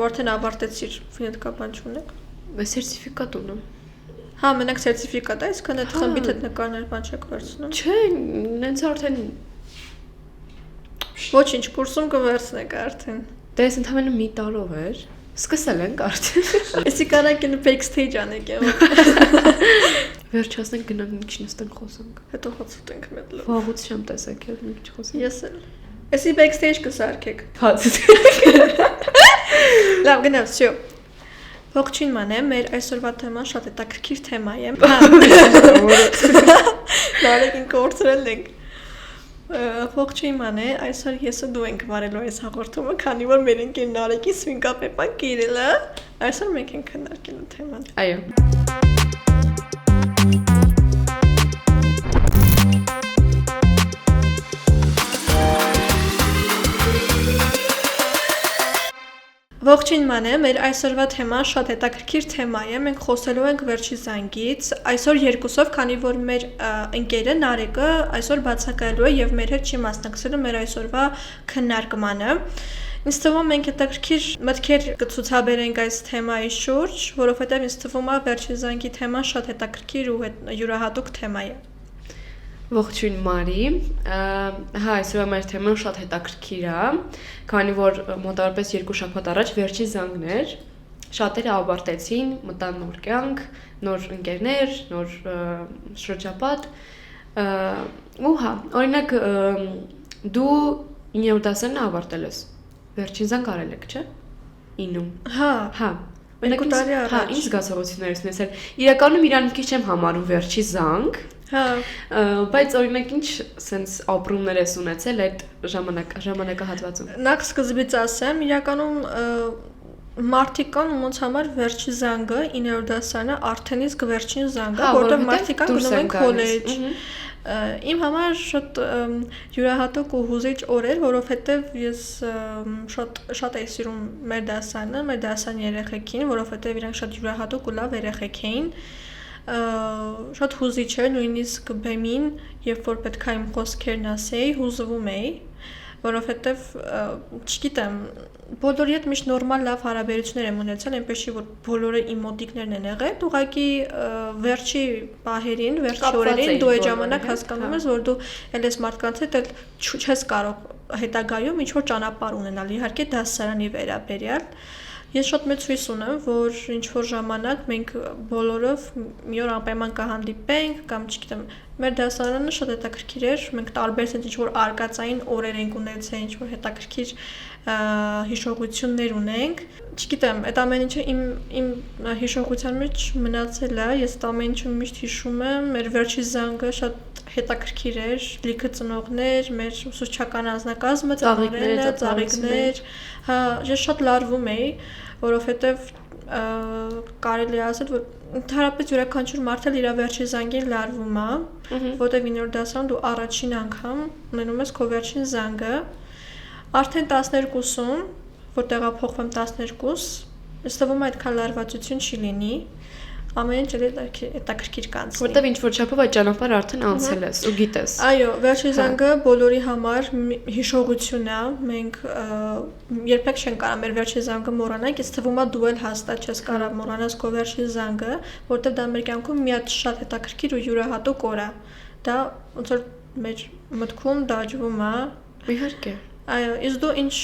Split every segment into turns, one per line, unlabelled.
որ արդեն ավարտեցիր, ֆինետկա բան չունեք։
Սերտիֆիկատ ունեմ։
Հա, մենակ սերտիֆիկատ է, այսքան այդ խմբիդ հետ նկարներ բան չեք վերցնում։
Չէ, նենց արդեն
Ոչինչ, կուրսում կվերցնեք արդեն։
Դե ես ընդհանրապես մի տարով էր։ Սկսել ենք արդեն։
Էսի կարակին backstage անեք եմ։
Վերջացնենք գնանք մի քիչ նստենք խոսանք։
Հետո խոցուտենք մեկ լավ։
Վաղուց չեմ տեսեք, էլ մի քիչ խոսենք։
Ես էլ։ Էսի backstage կսարքեք։
Հացից։
Լավ, գնաց, всё։ Ողջույն մանեմ, մեր այսօրվա թեման շատ հետաքրքիր թեմա է։ Նարեկին կորցրել ենք։ Ողջույն մանե, այսօր ես ու դու ենք վարելու այս հաղորդումը, քանի որ մեր ընկեր Նարեկի Սվինկա Պեպան Կիրիլը այսօր մենք ենք քննարկելու թեման։
Այո։
Ողջույն մանե, մեր այսօրվա թեման շատ հետաքրքիր թեմա է, մենք խոսելու ենք վերջի զանգից, այսօր երկուսով, քանի որ մեր ընկերը Նարեկը այսօր բացակայելու է եւ մեր հետ չի մասնակցելու մեր այսօրվա քննարկմանը։ Ինձ թվում է մենք հետաքրքիր մտքեր կցուցաբերենք այս թեմայի շուրջ, որովհետեւ ինձ թվում է վերջի զանգի թեման շատ հետաքրքիր ու յուրահատուկ թեմա է։
Ողջույն Մարի, հա, այսօր մեր թեման շատ հետաքրքիր է, քանի որ մոտավորապես 2 շաբաթ առաջ վերջի զանգն էր, շատերը ավարտեցին, մտան նոր կյանք, նոր ընկերներ, նոր շրջապատ, ու հա, օրինակ դու 9-րդ դասերն ավարտել ես, վերջին զանգ արել եք, չէ՞, 9-ում։
Հա,
օրինակ ինձ զգացողություններից մեզ էլ իրականում իրան մի քիչ չեմ համարում վերջի զանգ։
Հա,
բայց օրինակ ինչ sense ապրումներ ես ունեցել այդ ժամանակահատվածում։
Նախ սկզբից ասեմ, իրականում մարդիկ կան ոնց համար վերջի զանգը 9-րդ դասարանը արդեն իսկ վերջին զանգը, որտեղ մարդիկ կան գնում են քոլեջ։ Իմ համար շատ յուրահատուկ ու հուզիչ օր էր, որովհետև ես շատ էի սիրում մեր դասարանը, մեր դասարանի երեխեքին, որովհետև իրանք շատ յուրահատուկ ու լավ երեխեք էին։ Շատ հուզիչ էր, նույնիսկ բեմին, երբ որ պետք է իմ խոսքերն ասեի, հուզվում էի, որովհետև չգիտեմ, բոլորի հետ միշտ նորմալ լավ հարաբերություններ եմ ունեցել, այնպես որ բոլորը իմ մոտիկներն են եղել, ուղղակի վերջի պահերին, վերջի օրերին դու այդ ժամանակ հասկանում ես, որ դու էլ ես մարդկանց հետ էլ չես կարող հետագայում ինչ-որ ճանապարհ ունենալ, իհարկե դասարանի վերաբերյալ։ Ես շատ մեծ հույս ունեմ, որ ինչ-որ ժամանակ մենք բոլորով մի օր անպայման կհանդիպենք, կամ չգիտեմ, մեր դասարանը շատ հետաքրքիր էր, մենք տարբեր ինչ-որ արկածային օրեր ենք ունեցել, ինչ-որ հետաքրքիր հիշողություններ ունենք։ Չգիտեմ, այդ ամեն ինչը իմ հիշողության մեջ մնացել է, ես այդ ամեն ինչը միշտ հիշում եմ, մեր վերջի զանգը շատ հետաքրքիր էր, լիքը ծնողներ, մեր ուսուցչական անձնակազմը, ծաղիկներ, հա, ես շատ լարվում էի, որովհետև կարելի է ասել, որ ընդհանրապես յուրաքանչյուր մարդ էլ իր վերջի զանգին լարվում է, որտեղ 9-րդ դասարանում դու առաջին անգամ ունենում ես քո վերջին զանգը, արդեն 12-ում, որ տեղափոխվեմ 12, ինձ թվում է այդքան լարվածություն չի լինի, ամեն ինչ հետաքրքիր կանցնի։
Որտեվ ինչ-որ չափով այդ ճանապարհը արդեն անցել ես ու գիտես։
Այո, վերջի զանգը բոլորի համար հիշողություն է, մենք երբեք չենք կարող մեր վերջի զանգը մոռանալ, ինձ թվում է դու էլ հաստատ չես կարող մոռանալ քո վերջի զանգը, որտեվ դա մեր կյանքում մի հատ շատ հետաքրքիր ու յուրահատուկ օր է։ Դա ոնց որ մեր մտքում դաջվում է։
Իհարկե։
Այո, իսկ դու ինչ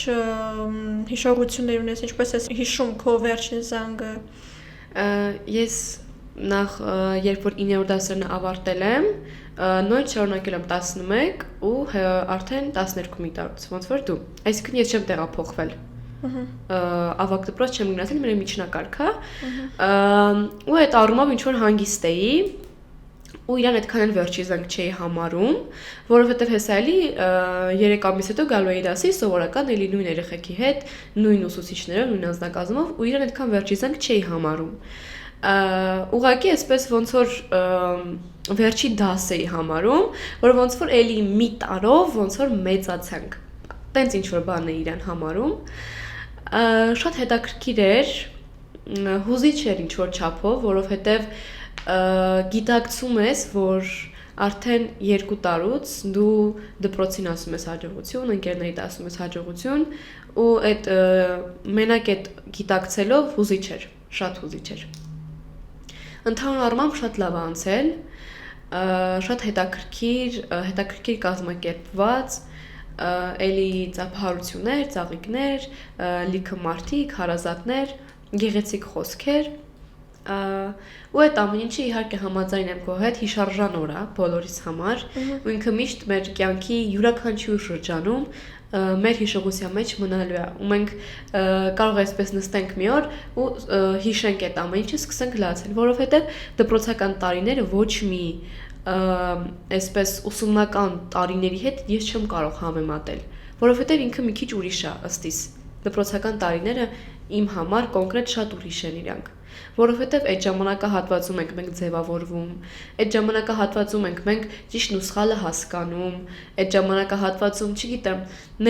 հիշողություններ ունես, ինչպես ես հիշում քո վերջին զանգը։
Ես նախ երբ որ 9-րդ դասերն ավարտել եմ, նույն շարունակել եմ 11 ու արդեն 12-ի տարուց, ոնց որ դու։ Այսինքն ես չեմ տեղափոխվել։ Ավագ դպրոց չեմ գնացել, մեր միջնակարգ է։ Ու այդ առումով ինչ որ հանգիստ էի, ու իրան այդքան էլ վերջի զանգ չէի համարում, որովհետև հեսա էլի 3 ամիս հետո գալու էի դասի սովորական էլի նույն երեխեքի հետ, նույն ուսուցիչներով, նույն անձնակազմով, ու իրան այդքան վերջի զանգ չէի համարում։ Ուղղակի այսպես ոնց որ վերջի դաս էի համարում, որ ոնց որ էլի մի տարով ոնց որ մեծացանք։ Տենց ինչ որ բան է իրան համարում։ Շատ հետաքրքիր էր, հուզիչ էր ինչ որ չափով, որովհետև գիտակցում ես, որ արդեն 2 տարուց դու դպրոցին ասում ես հաջողություն, ընկերներիդ ասում ես հաջողություն, ու այդ մենակ այդ գիտակցելով հուզիչ էր, շատ հուզիչ էր։ Ընդհանուր առմամբ շատ լավ անցել, շատ հետաքրքիր կազմակերպված, էլի ծափահարություններ, ծաղիկներ, լիքը մարդիկ, հարազատներ, գեղեցիկ խոսքեր, ու այդ ամեն ինչը իհարկե համաձայն եմ քո հետ հիշարժան օր է բոլորիս համար, ու ինքը միշտ մեր կյանքի յուրաքանչյուր շրջանում մեր հիշողության մեջ մնալու է, ու մենք կարող է այսպես նստենք մի օր ու հիշենք այդ ամեն ինչը, սկսենք լացել, որովհետև դպրոցական տարիները ոչ մի այսպես ուսումնական տարիների հետ ես չեմ կարող համեմատել, որովհետև ինքը մի քիչ ուրիշ է ըստիս։ Դպրոցական տարիները իմ համար կոնկրետ շատ ուրիշ են իրանք, որովհետև այդ ժամանակահատվածում ենք մենք ձևավորվում, այդ ժամանակահատվածում ենք մենք ճիշտն ու սխալը հասկանում, այդ ժամանակահատվածում, չգիտեմ,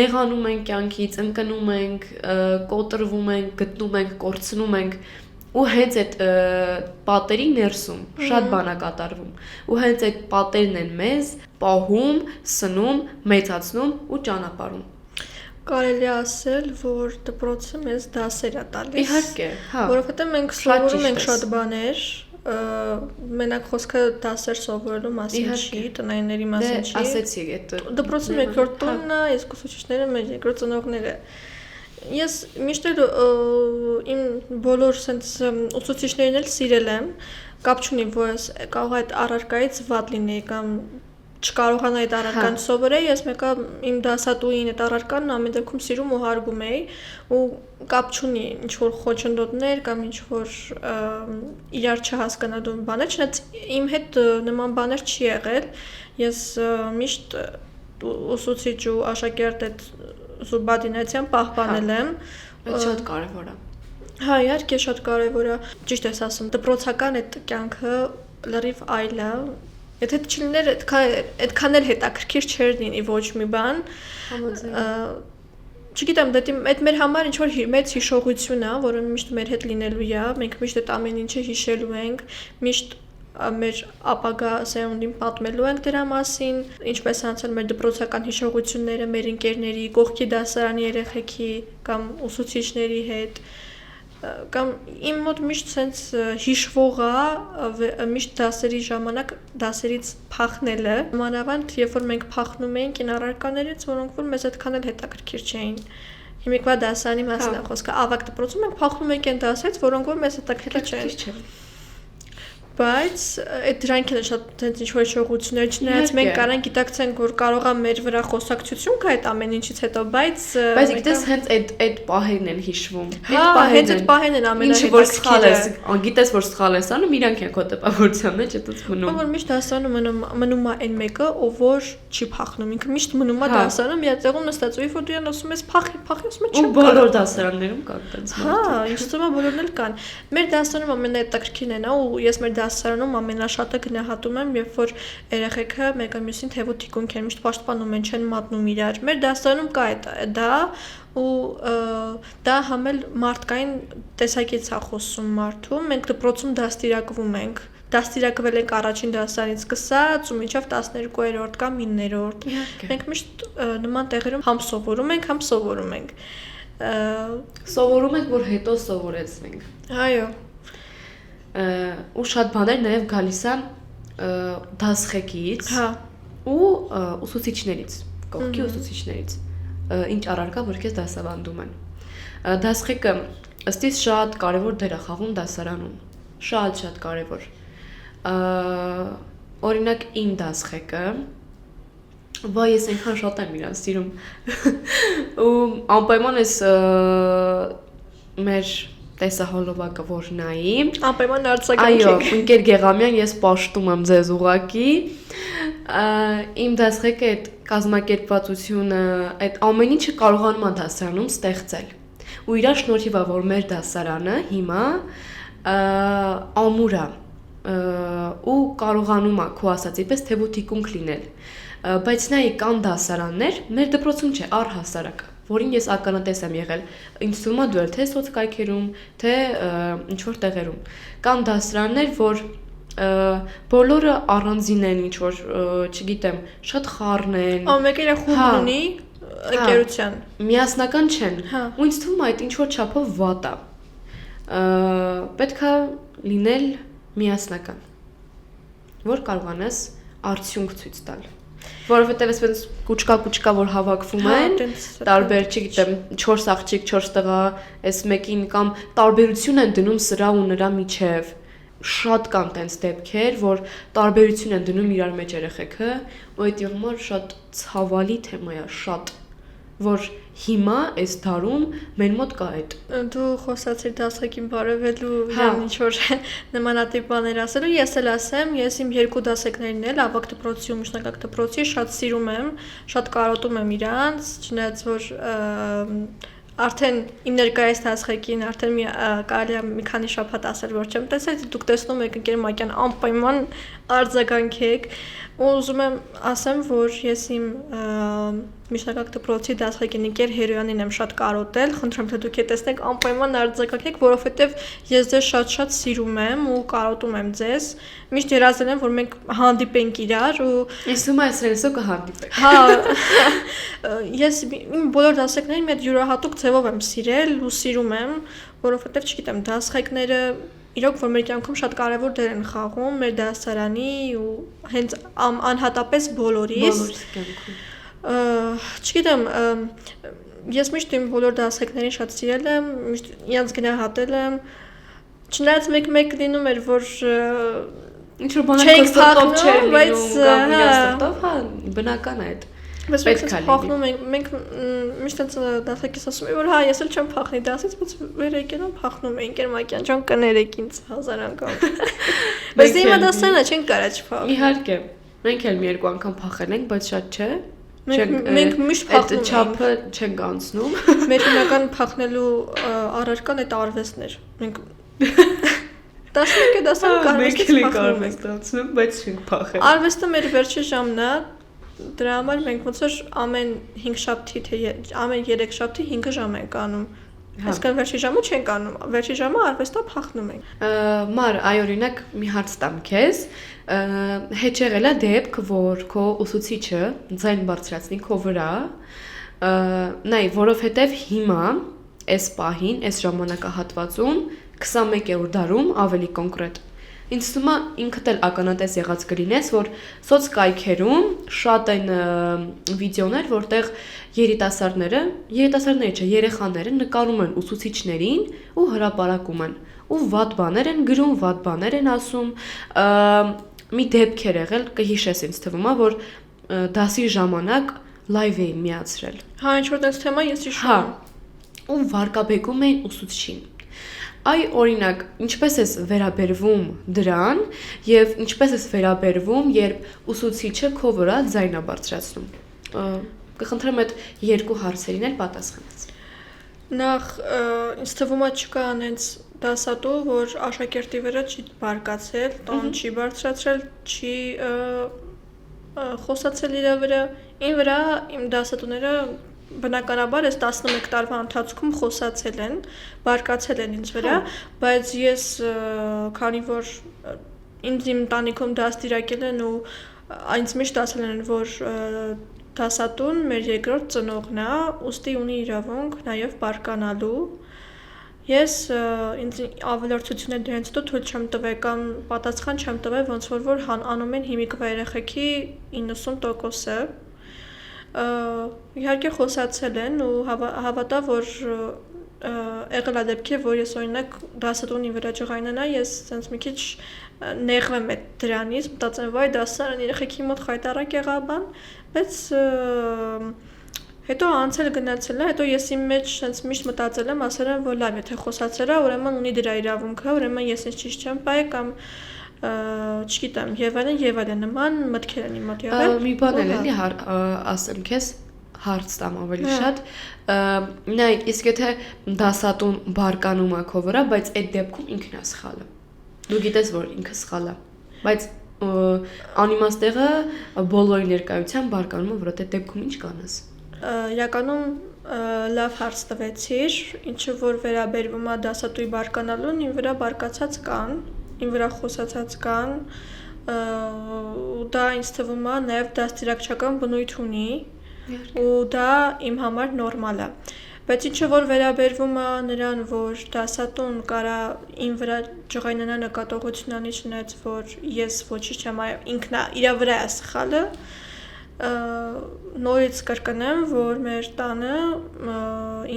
նեղանում ենք կյանքից, ընկնում ենք, կոտրվում ենք, գտնում ենք, կորցնում ենք, ու հենց այդ պատերի ներսում շատ բան է կատարվում, ու հենց այդ պատերն են մեզ պահում, սնում, մեծացնում ու ճանապարհում։
Կարելի է ասել, որ դպրոցը մեզ դասեր է տալիս։
Իհարկե, հա։
Որովհետև մենք սովորում ենք շատ բաներ, մենակ խոսքը դասեր սովորելու մասին չի, տնայինների մասին չի։
Դե ասեցի այդ
դպրոցը երկրորդ տունն է, իսկ ուսուցիչները մեր երկրորդ ծնողները։ Ես միշտ իմ բոլոր sense ուսուցիչներին էլ սիրել եմ, կապ չունի, որ ես կարող այդ առարկայից վատ լինեի կամ չկարողանա այդ առարկան սովորել, ես մեկը իմ դասատուին այդ առարկանն ամեն դեպքում սիրում ու հարգում էի ու կապ չունի ինչ որ խոչընդոտներ կամ ինչ որ իրար չհասկանալու բաներ, չնայած իմ հետ նման բաներ չի եղել, ես միշտ ուսուցիչ ու աշակերտ այդ սուբորդինացիան պահպանել եմ։
Այդ շատ կարևոր է։
Հա, իհարկե շատ կարևոր է։ Ճիշտ ես ասում, դպրոցական այդ կյանքը լրիվ այլ է։ Եթե չլիներ այդքան էլ հետաքրքիր չէր լինի ոչ մի բան։ Չգիտեմ, դա մեր համար ինչ որ մեծ հիշողություն է, որը միշտ մեր հետ լինելու է, մենք միշտ այդ ամեն ինչը հիշելու ենք, միշտ մեր ապագա սերունդին պատմելու ենք դրա մասին, ինչպես անցել մեր դպրոցական հիշողությունները մեր ընկերների, կողքի դասարանի երեխեքի կամ ուսուցիչների հետ, կամ իմ մոտ միշտ sense հիշվող է միշտ դասերի ժամանակ դասերից փախնելը, մանավանդ երբ որ մենք փախնում էինք կինառարկաներից, որոնք որ մեզ այդքան էլ հետաքրքիր չէին։ Հիմիկվա դասարանի մասին է խոսքը, ավագ դպրոցում մենք փախնում էինք այն դասերից, որոնք որ մեզ հետաքրքիր չէին։ Բայց այդ դրանք են շատ տենց ինչ որ հիշողություններ, չնայած մենք կարան գիտակցենք, որ կարող է մեր վրա խոսակցություն կա այդ ամեն ինչից հետո, բայց
գիտես հենց այդ պահերն են հիշվում։
Հա, հենց այդ պահերն են ամենահետաքրքիրը։
Գիտես որ սխալ ես անում, իրանք են քո տպավորության մեջ այդպես մնում։
Որ միշտ դասարանում մնում է այն մեկը, ով որ չի փախնում, ինքը միշտ մնում է դասարանում, իր տեղում նստած ու որ դու ասում ես փախի, ասում ես չեմ։
Ու բոլոր դասարաններում կան այդպես։
Հա, ինչ թվում է բոլորն էլ կան։ Մեր դասարանում ամենահետաքրքիրն է, ու ես մեր դասարանում ամենաշատը գնահատում եմ, երբ որ երեխեքը մեկը մյուսին թեւու թիկունք են, միշտ պաշտպանում են, չեն մատնում իրար։ Մեր դասարանում կա դա ու դա համել մարդկային տեսակից է խոսում մարդու։ Մենք դպրոցում դաստիարակվում ենք։ Դաստիարակվել ենք առաջին դասարանից սկսած ու մինչև 12-րդ կամ 9-րդ։ Մենք միշտ նման տեղերում համ սովորում ենք, համ սովորում ենք։
Սովորում ենք, որ հետո սովորեցնենք։
Այո։
Ու շատ բաներ նաև գալիս է դասղեկից ու ուսուցիչներից, կողքի ուսուցիչներից, ինչ առարկա, որ քեզ դասավանդում են։ Դասղեկը ըստիս շատ կարևոր դեր է խաղում դասարանում, շատ կարևոր։ Օրինակ իմ դասղեկը, վայ ես այնքան շատ եմ իրան սիրում, ու անպայման ես մեր տեսահոլովակը որ նայի,
անպայման արձագանքի։
Այո, ընկեր Գեղամյան, ես պաշտում եմ ձեզ ուղակի։ Իմ դասղեկը այդ կազմակերպվածությունը, այդ ամեն ինչը կարողանում է դասարանում ստեղծել։ Ու իր շնորհիվ է, որ մեր դասարանը հիմա ամուր է ու կարողանում է քո ասածի պես թևութիկունք լինել։ Բայց նայ կան դասարաններ, մեր դպրոցում չէ, առհասարակ, որին ես ականատես եմ եղել, ինձ թվում է դու էլ թե սոցկայքերում, թե ինչ-որ տեղերում։ Կան դասարաններ, որ բոլորը առանձին են, ինչ-որ, չգիտեմ, շատ խառն են։
Մեկը իր խումբ ունի, ընկերության։
Միասնական չեն։
Հա։
Ու ինձ թվում է այդ ինչ որ չափով վատ է։ Պետք է լինել միասնական, որ կարողանաս արդյունք ցույց տալ։ Որովհետև այսպես կուճկա որ հավաքվում են, տարբեր, չգիտեմ, 4 աղջիկ, 4 տղա, այս մեկին կամ տարբերություն են դնում սրա ու նրա միջև։ Շատ կան տենց դեպքեր, որ տարբերություն են դնում իրար մեջ երեխեքը, ու այդ համար շատ ցավալի թեմա է, շատ, որ հիմա այս դարում մեր մոտ կա այդ։
Դու խոսացիր դասակին բարևելու իրան ինչ որ նմանատիպ բաներ ասելու, ես էլ ասեմ, ես իմ երկու դասակներն էլ ավագ դպրոցի ու միջնակարգ դպրոցի շատ սիրում եմ, շատ կարոտում եմ իրանց, չնայած որ արդեն իմ ներկայիս դասակին արդեն կարելի է մի քանի շաբաթ ասել, որ չեմ տեսել, դուք տեսնում եք ընկեր Մակյան անպայման արձագանքեք, ու ուզում եմ ասեմ, որ ես իմ միջնակարգ դպրոցի դասակին ընկեր Հերոյանին եմ շատ կարոտել, խնդրեմ թե դուք տեսնեք անպայման արձագանքեք, որովհետև ես ձեզ շատ սիրում եմ ու կարոտում եմ ձեզ, միշտ երազել եմ, որ մենք հանդիպենք իրար ու
Ես ում այսրեսո կհանդիպենք։
Հա, ես իմ բոլոր դասակներին այդ յուրահատուկ ձևով եմ սիրել ու սիրում եմ, որովհետև չգիտեմ, դասակները իրոք որ մեր կյանքում շատ կարևոր դեր են խաղում մեր դասարանի ու հենց անհատապես բոլորիս
կյանքում։
Չգիտեմ, ես միշտ իմ բոլոր դասակներին շատ սիրել եմ, միշտ իրենց գնահատել եմ, չնայած մեկ լինում էր, որ
ինչ որ բանակ կոստով չէր լինում կամ իրաստով, հա, բնական է այդ։
Բայց մենք փախնում ենք, մենք միշտ դասակից ասում ենք, որ հա, ես էլ չեմ փախնի դասից, բայց վեր եկել փախնում ենք, Մակյան ջան, կներեք ինձ 1000 անգամ։ Բայց դե հիմա դասարանը չեն կարա չփախնել։
Իհարկե, մենք էլ մի երկու անգամ փախել ենք, բայց շատ չէ։
Մենք միշտ փախնում ենք։
Այդ չափը չենք անցնում։
Մեր հիմնական փախնելու առարկան այդ արվեստներ։ Մենք 11 դասարան
կարվեստից անցնում, բայց չենք փախել։
Արվեստը մեր վերջի ժամն է, դրա համար մենք ոնց որ ամեն 5 շաբթի թե ամեն 3 շաբթի 5 ժամ ենք անում։ Այսինքն վերջի ժամը չենք անում, վերջի ժամը արվեստով փախնում ենք։
Մար, այ օրինակ մի հարց տամ քեզ, հետ եղել է դեպք, որ քո ուսուցիչը ձայն բարձրացնի քո վրա, նայ, որովհետև հիմա այս պահին, այս ժամանակահատվածում 21-րդ դարում ավելի կոնկրետ Ինձ թվում է ինքդ էլ ականատես եղած կլինես, որ սոցկայքերում շատ են վիդեոներ, որտեղ երիտասարդները չէ, երեխաները նկարում են ուսուցիչներին ու հրապարակում են, ու վատ բաներ են գրում, վատ բաներ են ասում, մի դեպք էր եղել, կհիշես ինձ թվում է, որ դասի ժամանակ լայվ էին միացրել։
Հա, ինչ որ տես թեմա ես հիշում եմ։
Ու վարկաբեկում էին ուսուցչին։ Այ օրինակ, ինչպես ես վերաբերվում դրան եւ ինչպես ես վերաբերվում, երբ ուսուցիչը քո վրա ձայն է բարձրացնում։ Կխնդրեմ այդ երկու հարցերին էլ պատասխանես։
Նախ ինձ թվում է չկա անենց դասատու, որ աշակերտի վրա չի բարկացել, տոն չի բարձրացրել, չի խոսացել իր վրա, ին վրա իմ դասատուները բնականաբար այս 11 տարվա ընթացքում խոսացել են, բարկացել են ինձ վրա, բայց ես քանի որ ինձ իմ ընտանիքում դաստիարակել են ու ինձ միշտ ասել են, որ դասատուն մեր երկրորդ ծնողն է, ուստի ունի իրավունք նաև բարկանալու։ Ես ինձ ավելորդություններ դրանց թույլ չեմ տվել կամ պատասխան չեմ տվել, ոնց որ անում են հիմիկվա երեխեքի 90%-ը իհարկե խոսացել են ու հավատա, որ եղել է դեպքեր, որ ես օրինակ դասատունի վրա ջղայնանա, ես sense մի քիչ նեղվեմ այդ դրանից, մտածեմ, վայ դասարան երեխեքի մոտ խայտարակ եղա բան, բայց հետո անցել գնացել է, հետո ես իմ մեջ sense միշտ մտածել եմ, ասել եմ, որ լավ, եթե խոսացել է, ուրեմն ունի դրա իրավունքը, ուրեմն ես ինձ ճիշտ չեմ բայ կամ չգիտեմ, եւ այլն նման մտքեր են իմ մոտ եղել։
Մի բան էլ էլի ասեմ քեզ հարց տամ ավելի շատ։ Նայ, իսկ եթե դասատուն բարկանում է քո վրա, բայց այդ դեպքում ինքն է սխալը։ Դու գիտես, որ ինքը սխալ է, բայց անիմաստեղը բոլորի ներկայությամբ բարկանում է, որ այդ դեպքում ինչ կանես։
Իրականում լավ հարց տվեցիր, ինչը որ վերաբերվում է դասատուի բարկանալուն, ին վրա բարկացած կան, ին վրա խոսացած կան, ու դա ինձ թվում է նաև դաստիարակչական բնույթ ունի, ու դա իմ համար նորմալ է։ Բայց ինչը որ վերաբերվում է նրան, որ դասատուն կարա իմ վրա ջղայնանա նկատողություն անի չնայած, որ ես ոչինչ չեմ արել, ինքն է իր վրա է սխալը, նորից կրկնեմ, որ մեր տանը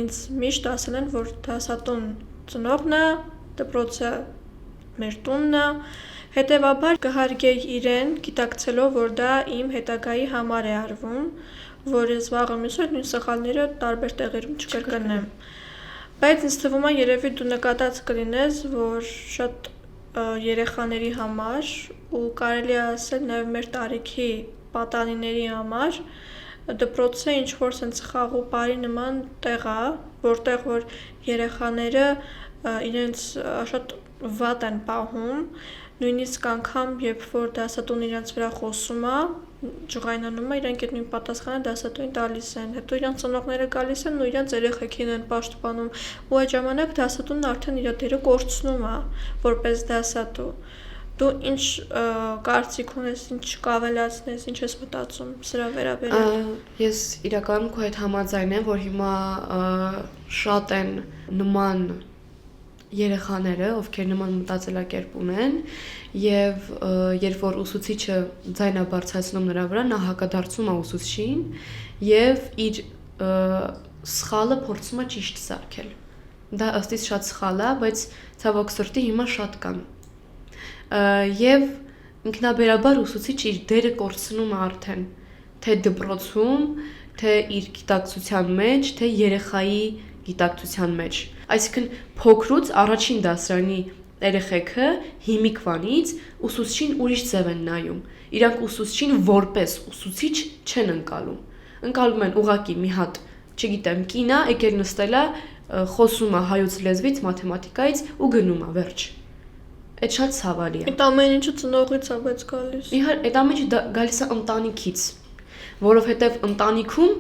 ինձ միշտ ասել են, որ դասատուն ծնողն է, դպրոցը մեր տունն է, հետևաբար կհարգեի իրեն, գիտակցելով, որ դա իմ հետագայի համար է արվում, որ ես վաղը մյուսօր նույն սխալները տարբեր տեղերում չկրկնեմ։ Բայց ինձ թվում է երևի դու նկատած կլինես, որ շատ երեխաների համար ու կարելի է ասել նաև մեր տարիքի պատանիների համար դպրոցը ինչ որ sense խաղու բարի նման տեղ է, որտեղ որ երեխաները իրենց շատ վատ են պահում, նույնիսկ անգամ երբ որ դասատուն իրենց վրա խոսում է, ջղայնանում է, իրենք այդ նույն պատասխանը դասատուին տալիս են, հետո իրենց ծնողները գալիս են ու իրենց երեխեքին են պաշտպանում, ու այդ ժամանակ դասատունն արդեն իր դերը կորցնում է, որպես դասատու։ Դու ինչ կարծիք ունես, ինչ կավելացնես, ինչ ես մտածում սրա վերաբերյալ։
Ես իրականում քո հետ համաձայն եմ, որ հիմա շատ են նման երեխաները, ովքեր նման մտածելակերպ ունեն, եւ երբ որ ուսուցիչը ձայնը բարձրացնում նրա վրա, նա հակադարձում է ուսուցչին եւ իր սխալը փորձում է ճիշտ սարքել։ Դա ըստ իս շատ սխալ է, բայց ցավոք սրտի հիմա շատ կան։ Եվ ինքնաբերաբար ուսուցիչը իր դերը կորցնում է արդեն, թե դպրոցում, թե իր գիտակցության մեջ, թե երեխայի գիտակցության մեջ։ Այսինքն փոքրուց առաջին դասարանի երեխեքը հիմիկվանից ուսուցչին ուրիշ ձև են նայում։ Իրանք ուսուցչին որպես ուսուցիչ չեն ընկալում։ Ընկալում են ուղղակի մի հատ, չգիտեմ, կինա, եկել նստել է, խոսում է հայոց լեզվից, մաթեմատիկայից ու գնում է, վերջ։ Այդ շատ ցավալի է։
Այդ ամեն ինչը ծնողից է բայց գալիս։
Իհարկե, այդ ամեն ինչը գալիս է ընտանիքից, որովհետև ընտանիքում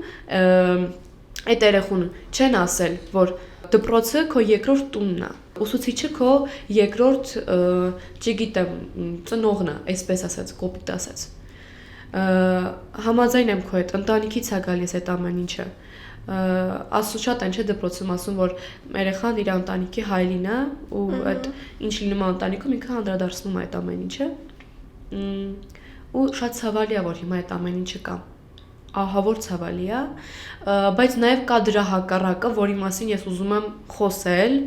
այդ երեխուն չեն ասել, որ դպրոցը քո երկրորդ տունն է, ուսուցիչը քո երկրորդ, չգիտեմ, ծնողն է, այսպես ասած, կոպիտ ասած։ Համաձայն եմ քո հետ, ընտանիքից է գալիս այդ ամեն ինչը։ Ասում շատ են չէ դպրոցում ասում, որ երեխան իր ընտանիքի հայրին է ու այդ ինչ լինում է ընտանիքում ինքը անդրադարձնում է այդ ամեն ինչը։ Ու շատ ցավալի է, որ հիմա այդ ամեն ինչը կա։ Ահա որ ցավալի է, բայց նաև կա դրա հակառակը, որի մասին ես ուզում եմ խոսել,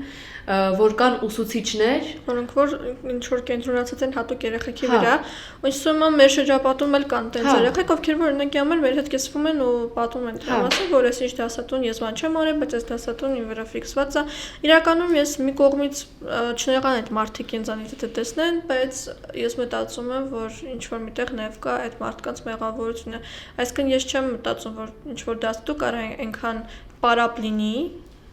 որ կան ուսուցիչներ,
որոնք որ ինչ որ կենտրոնացած են հատուկ երեխեքի վրա, ու ինձ թվում է մեր շրջապատում էլ կան տենց երեխեք, ովքեր որ օրինակի համար մեր հետ կիսվում են ու պատում են դրա մասին, որ ես ինչ դասատուն ես բան չեմ արել, բայց այս դասատուն իմ վրա ֆիքսված է։ Իրականում ես մի կողմից չնեղան այդ մարդիկ ինձանից դա տեսնեն, բայց ես մտածում եմ, որ ինչ որ միտեղ նաև կա այդ մարդկանց մեղավորությունը։ Այսինքն ես չեմ մտածում, որ ինչ որ դասատու կարա այնքան պարապ լինի,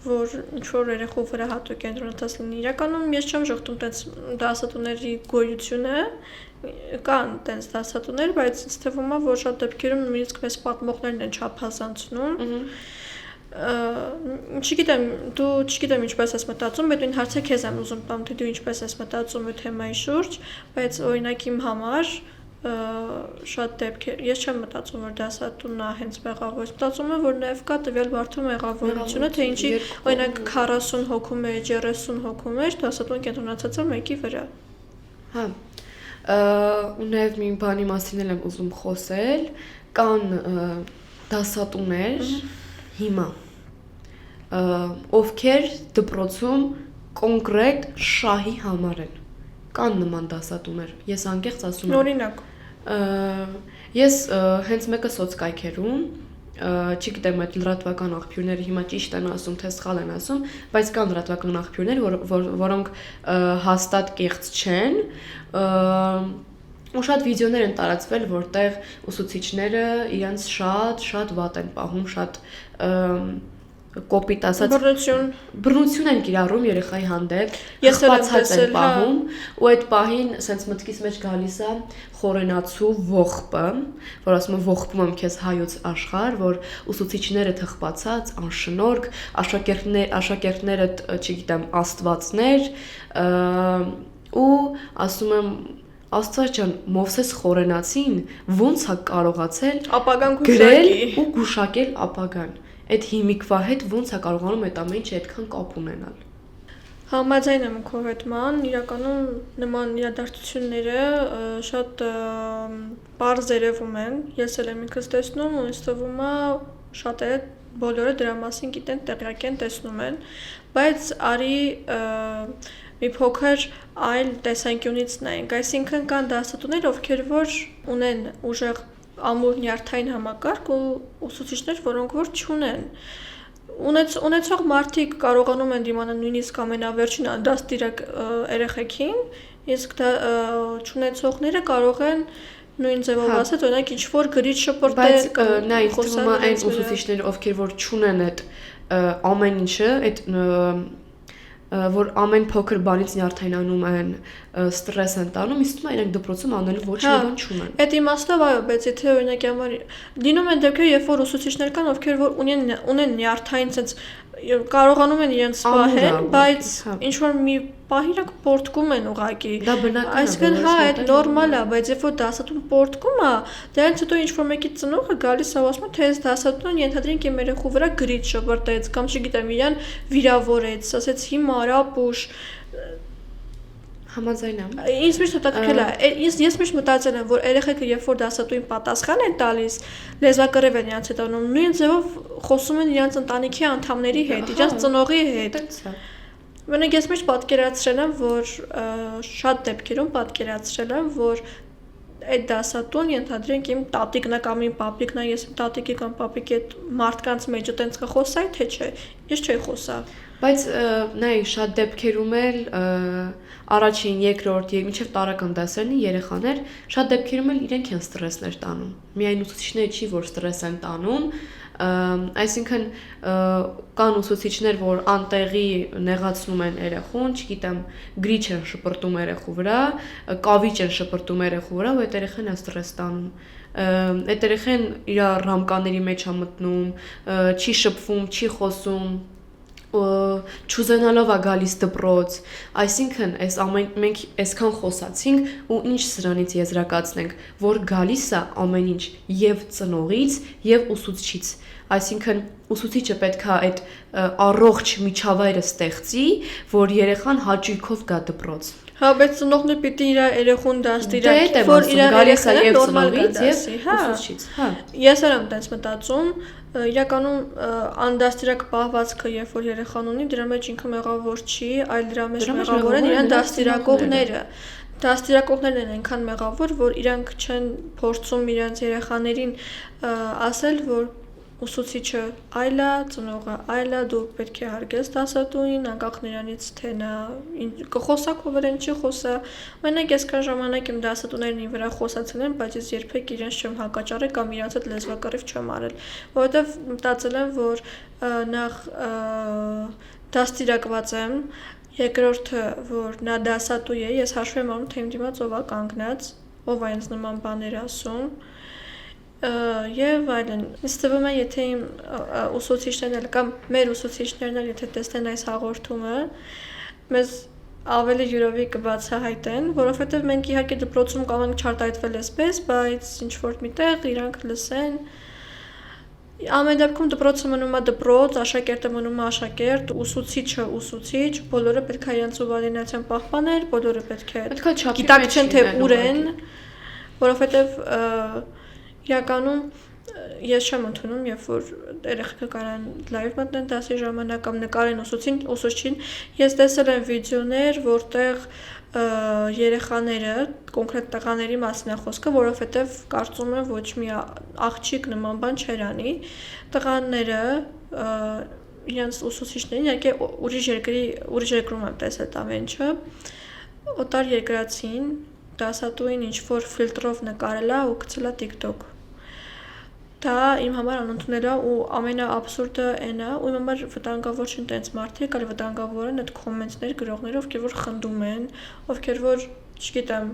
որ ինչ որ երեխու վրա հատուկ կենտրոնացած լինի։ Իրականում ես չեմ ժողտում տենց դասատուների գոյությունը, կան տենց դասատուներ, բայց ինձ թվում է, որ շատ դեպքերում նույնիսկ մեծ պատմողներն են չափազանցնում։ Չգիտեմ, դու չգիտեմ ինչպես ես մտածում, բայց ինձ հարցը քեզ եմ ուզում տամ, թե դու ինչպես ես մտածում այդ թեմայի շուրջ, բայց օրինակ իմ համար շատ դեպքեր, ես չեմ մտածում, որ դասատունն է հենց մեղավոր, մտածում եմ, որ նաև կա տվյալ մարդու մեղավորությունը, թե ինչի օրինակ 40 հոգու մեջ, 30 հոգու մեջ դասատուն կենտրոնացած է մեկի վրա։
Հա։ Ու նաև մի բանի մասին եմ ուզում խոսել, կան դասատուներ հիմա, ովքեր դպրոցում կոնկրետ շահի համար են։ Կան նման դասատուներ, ես անկեղծ ասում եմ։
Օրինակ
Ես հենց մեկը սոցկայքերում, չգիտեմ այդ լրատվական աղբյուրները հիմա ճիշտ են ասում, թե սխալ են ասում, բայց կան լրատվական աղբյուրներ, որոնք հաստատ կեղծ չեն, ու շատ վիդեոներ են տարածվել, որտեղ ուսուցիչները իրենց շատ վատ են պահում, շատ կոպիտ ասած բռնություն են կիրառում երեխայի հանդեպ, խփացած են պահում, ու այդ պահին սենց մտքիս մեջ գալիս է խորենացու ողբը, որ ասում եմ ողբում եմ քեզ հայոց աշխարհ, որ ուսուցիչները թխվածած, անշնորհք, աշակերտները, չգիտեմ, աստվածներ, ու ասում եմ Աստված ջան, Մովսես խորենացին ոնց է կարողացել
ապագան
գրել ու գուշակել ապագան։ Այդ հիմիկվա հետ ոնց է կարողանում այդ ամեն ինչը այդքան կապ ունենալ։
Համաձայն եմ քո հետ ման, իրականում նման իրադարձությունները շատ բարձ երևում են, ես էլ եմ ինքս տեսնում ու ինձ թվում է շատերը բոլորը դրա մասին գիտեն, տեղյակ են, տեսնում են, բայց արի մի փոքր այլ տեսանկյունից նայենք, այսինքն կան դասատուներ, ովքեր որ ունեն ուժեղ ամուր նյարդային համակարգ ու ուսուցիչներ, որոնք որ չունեն Ունեցող մարդիկ կարողանում են դիմանալ նույնիսկ ամենավերջին դաստիարակ երեխեքին, իսկ չունեցողները կարող են նույն ձևով ասած, օրինակ ինչ-որ գրիչ շփոթել,
բայց նա ինձ թվում է այն ուսուցիչները, ովքեր որ չունեն այդ ամեն ինչը, այդ որ ամեն փոքր բանից նյարդայնանում են, ստրես են տանում, իսկ իրենք դպրոցում անելու ոչ մի բան չունեն։
Այդ իմաստով այո, բայց եթե օրինակ համար լինում են դեպքեր, երբ որ ուսուցիչներ կան, ովքեր որ ունեն նյարդային sense կարողանում են իրենց պահել, բայց ինչ որ մի պահ իրանք պորտկում են ուղակի։
Դա բնական է։
Այսինքն հա, այդ նորմալ է, բայց երբ որ դասատուն պորտկում է, դրանից հետո ինչ որ մեկի ծնողը գալիս է ասում, թե այս դասատունը ենթադրենք իմ երեխու վրա գրիչ շպրտեց, կամ չգիտեմ, իրան վիրավորեց, ասեց հիմա արա պուշ
Համաձայն եմ։
Ինձ միշտ հետաքրքրել է, ես միշտ մտածել եմ, որ երեխեքը երբ որ դասատուին պատասխան են տալիս, լեզվակռիվ են իրancs հետ անում, նույն ձևով խոսում են իրancs ընտանիքի անդամների հետ, իրancs ծնողի հետ։ Մենակ ես միշտ պատկերացրել եմ, որ շատ դեպքերում պատկերացրել եմ, որ այդ դասատուն ենթադրենք իմ տատիկն է կամ իմ պապիկն է, ես իմ տատիկի կամ պապիկի այդ մարդկանց մեջ այտենց կխոսայի, թե չէ, ես չէի խոսա։
Բայց նայ շատ դեպքերում էլ առաջին, երկրորդ, մինչև տարրական դասերն երեխաներ շատ դեպքերում էլ իրենք են ստրեսներ տանում։ Միայն ուսուցիչները չի, որ ստրես են տանում, այսինքն կան ուսուցիչներ, որ անտեղի նեղացնում են երեխուն, չգիտեմ, գրիչ են շպրտում երեխու վրա, կավիճ են շպրտում երեխու վրա, ու այդ երեխան է ստրես տանում։ Այդ երեխան իր ռամկաների մեջ է մտնում, չի շփվում, չի խոսում չուզենալով է գալիս դպրոց, այսինքն մենք այսքան խոսացինք ու ինչ սրանից եզրակացնենք, որ գալիս է ամեն ինչ եւ ծնողից եւ ուսուցչից, այսինքն ուսուցիչը պետք է այդ առողջ միջավայրը ստեղծի, որ երեխան հաճույքով գա դպրոց։
Հա, բայց ծնողները պիտի իր երեխուն դաստիարակի,
որ իր երեխան նորմալ գացի, հա։ Հա։
Ես եմ տենց մտածում, իրականում անդաստիարակ պահվածքը, երբ որ երեխան ունի, դրա մեջ ինքը մեղավոր չի, այլ դրա մեջ մեղավոր են իրեն դաստիարակողները։ Դաստիարակողներն են այնքան մեղավոր, որ իրանք չեն փորձում իրենց երեխաներին ասել, որ ուսուցիչը այլ է, ծնողը այլ է, դու պետք է հարգես դասատուին, անկախ նրանից թե նա կխոսա քո վրա, չի խոսա։ Մենակ ես կան ժամանակ իմ դասատուներն ինձ վրա խոսացել են, բայց ես երբեք իրենց չեմ հակաճառել կամ իրենց հետ լեզվակռիվ չեմ արել, որովհետև մտածել եմ, որ նախ դաստիարակված եմ, երկրորդը, որ նա դասատու է, ես հաշվի եմ առնում, թե իմ դիմաց ով է կանգնած, ով է ինձ նման բաներ ասում Եվ այլն, ինձ թվում է, եթե իմ ուսուցիչներն էլ կամ մեր ուսուցիչներն էլ եթե տեսնեն այս հաղորդումը, մեզ ավելի յուրովի կբացահայտեն, որովհետև մենք իհարկե դպրոցում կարող ենք չարտահայտվել այսպես, բայց ինչ-որ միտեղ իրանք լսեն Ամեն դեպքում դպրոցը մնում է դպրոց, աշակերտը մնում է աշակերտ, ուսուցիչը ուսուցիչ, բոլորը պետք է իրենց սուբորդինացիան պահպանել, բոլորը պետք է գիտակցեն, թե ուր են, որովհետև իրականում ես չեմ ընդունում, երբ որ երեխեքը կարան լայվ մտնեն դասի ժամանակ կամ նկարեն ուսուցչին, ես տեսել եմ վիդեոներ, որտեղ երեխաները, կոնկրետ տղաների մասին է խոսքը, որովհետև կարծում եմ ոչ մի աղջիկ նման բան չեր անի, տղաները իրենց ուսուցիչներին, իհարկե ուրիշ երկրում եմ տեսել այդ ամեն ինչը, օտար երկրացին, դասատուին ինչ-որ ֆիլտրով նկարել է ու գցել է TikTok Դա իմ համար անընդունել է ու ամենաաբսուրդը այն է, ու իմ համար վտանգավոր չեն տենց մարդիկ, այլ վտանգավոր են այդ կոմենտներ գրողները, ովքեր որ խնդում են, ովքեր որ, չգիտեմ,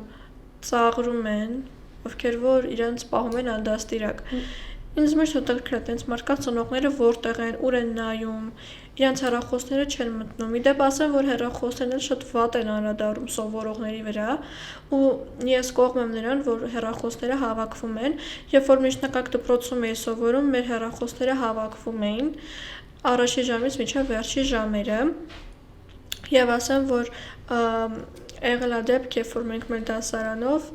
ծաղրում են, ովքեր որ իրենց պահում են անդաստիարակ։ Ինձ միշտ հետաքրքրել է տենց մարդկանց ծնողները որտեղ են, ուր են նայում, իրանց հեռախոսները չեն մտնում։ Իդեպ ասեմ, որ հեռախոսներն էլ շատ վատ են անդրադառնում սովորողների վրա, ու ես կողմ եմ նրան, որ հեռախոսները հավաքվում են, երբ որ միջնակարգ դպրոցում էի սովորում, մեր հեռախոսները հավաքվում էին առաջի ժամից մինչև վերջի ժամերը, եւ ասեմ, որ եղել է դեպք, երբ որ մենք մեր դասարանով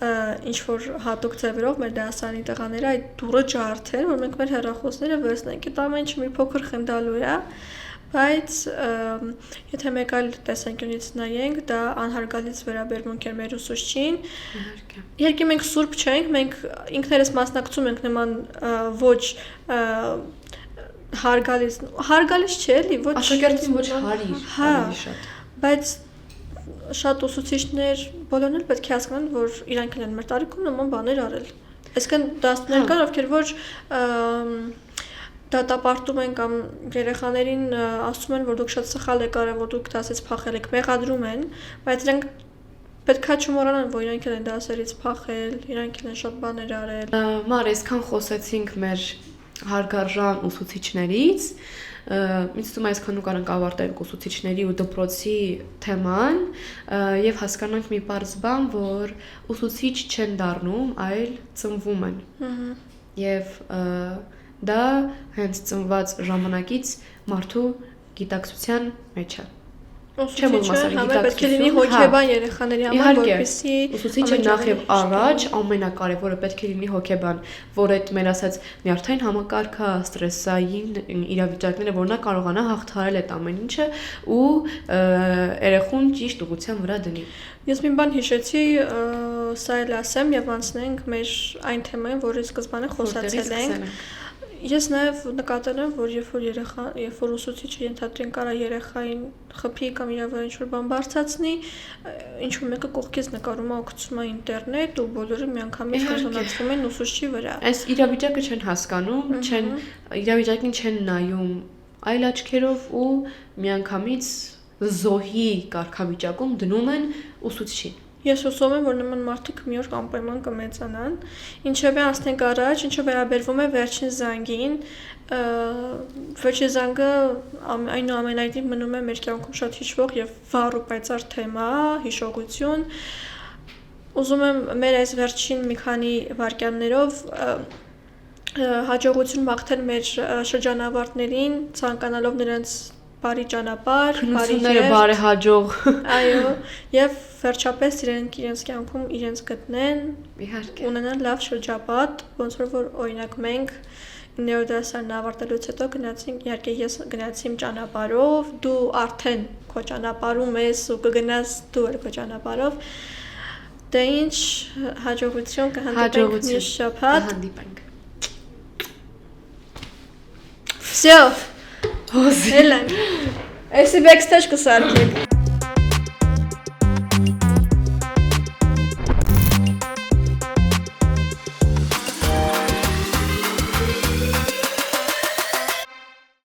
ինչ որ հատուկ ձևերով մեր դասարանի տղաները այդ դուրը ջարդեն, որ մենք մեր հեռախոսները վերցնենք, այդ ամեն ինչը մի փոքր խնդալու է, բայց եթե մեկ այլ տեսանկյունից նայենք, դա անհարգալից վերաբերմունք էր մեր ուսուցչին։ Իհարկե մենք սուրբ չենք, մենք ինքներս մասնակցում ենք նման ոչ հարգալից չէ, էլի ոչ
աշակերտին ոչ հարիր շատ,
բայց շատ ուսուցիչներ բոլորն էլ պետք է հասկանան, որ իրանք են մեր տարիքում նման բաներ արել։ Այսինքն դասներ կան, ովքեր ոչ դատապարտում են կամ երեխաներին ասում են, որ դուք շատ սխալ եք արել, որ դուք դասից փախել եք, մեղադրում են, բայց իրենք պետքա չմոռանան, որ իրանք են դասերից փախել, իրանք են շատ բաներ արել։
Մար, այսքան խոսեցինք մեր հարգարժան ուսուցիչներից, ինձ թվում է այսքան ու կարանք ավարտենք ուսուցիչների ու դպրոցի թեման եւ հասկանանք մի պարզ բան, որ ուսուցիչ չեն դառնում, այլ ծնվում են։ Եվ դա հենց ծնված ժամանակից մարդու գիտակցության մեջ է։
Ուսուցիչը պետք է լինի հոգեբան երեխաների համար, որպեսզի
ուսուցիչը նախ եւ առաջ ամենակարևորը պետք է լինի հոգեբան, որ այդ մեր ասած նյարդային համակարգը, ստրեսային իրավիճակները, որ նա կարողանա հաղթահարել այդ ամեն ինչը ու երեխուն ճիշտ ուղղության վրա դնի։
Ես մի բան հիշեցի, սա էլ ասեմ եւ անցնենք մեր այն թեմային, որի սկզբանե խոսացել ենք։ Ես նաև նկատել եմ, որ երբ որ ուսուցիչը ենթադրենք կարա երեխային խփի կամ իր վրա ինչ-որ բան բարձրացնի, ինչ-որ մեկը կողքից նկարում է, օգտվում է ինտերնետ ու բոլորը միանգամից կենտրոնացվում են ուսուցչի վրա։
Այս իրավիճակը չեն հասկանում, իրավիճակին չեն նայում այլ աչքերով ու միանգամից զոհի կարգավիճակում դնում են ուսուցչին։
Ես հուսով եմ, որ նման մարդիկ մի օր անպայման կմեծանան։ Ինչևէ անցնենք առաջ, ինչը վերաբերվում է վերջին զանգին, վերջին զանգը այնուամենայնիվ մնում է մեր կյանքում շատ հիշվող եւ վառ ու պայծառ թեմա, հիշողություն։ Ուզում եմ մեր այս վերջին մի քանի վայրկյաններով հաջողություն մաղթել մեր շրջանավարտներին, ցանկանալով նրանց բարի ճանապարհ, բարի
երեխաները բարեհաջող։
Այո, եւ վերջապես իրենց կյանքում իրենց գտնեն,
իհարկե,
ունենան լավ շրջապատ, ոնց որ օրինակ մենք 9-րդ դասարան ավարտելուց հետո գնացինք, իհարկե ես գնացի իմ ճանապարհով, դու արդեն քո ճանապարհում ես ու կգնաս դու էլ քո ճանապարհով։ Դե ինչ հաջողություն կհանդիպենք մի շաբաթ։
Կհանդիպենք։
Всё. Հելան, էսի բեքստեջ կսարքենք։